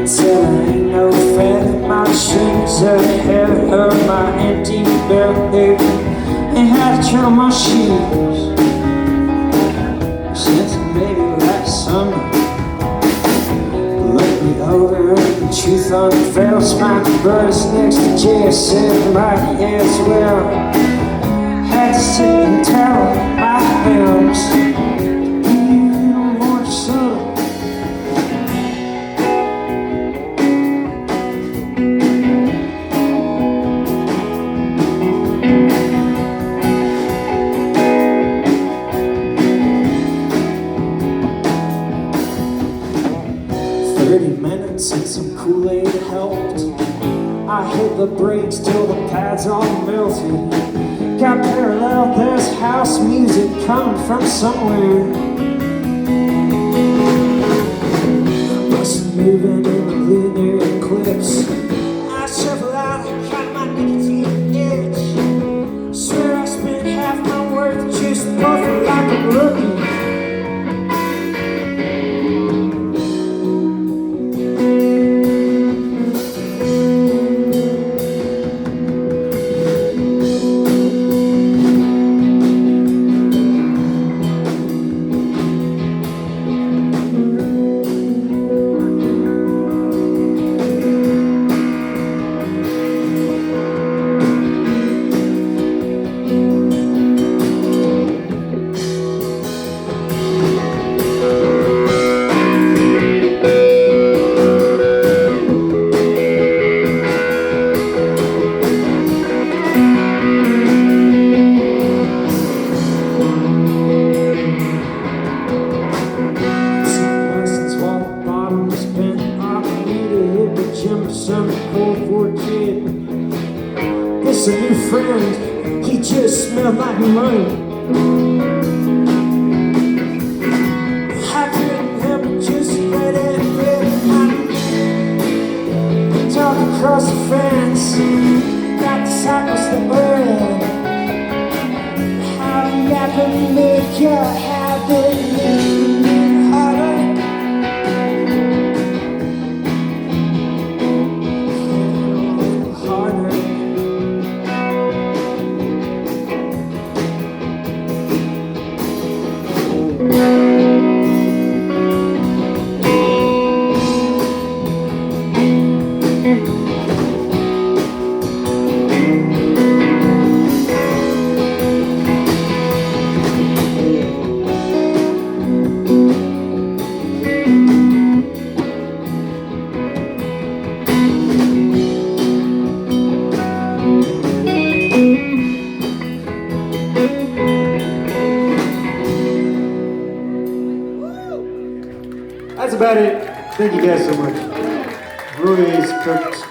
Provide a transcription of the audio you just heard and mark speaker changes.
Speaker 1: Till I ain't no fan. My shoes are heavy, hurt my empty belly, and had to turn on my shoes. Since maybe last summer, look me over, the truth unveils. My birds next to Jay sitting right here as well. Had to sit and tell my hymns. And some Kool-Aid helped. I hit the brakes till the pads all melted. Got parallel, there's house music coming from somewhere. Bustin' moving in the lunar eclipse. I shuffle out and cut my nicotine itch. Swear I spent half my worth just puffing like a rookie. 4 kid. It's a new friend, he just smelled like money. I couldn't help but just let it rip. Talk across the fence, got the cycles to burn. How do you ever make your habit harder?
Speaker 2: That's about it. Thank you guys so much. Roy's cooked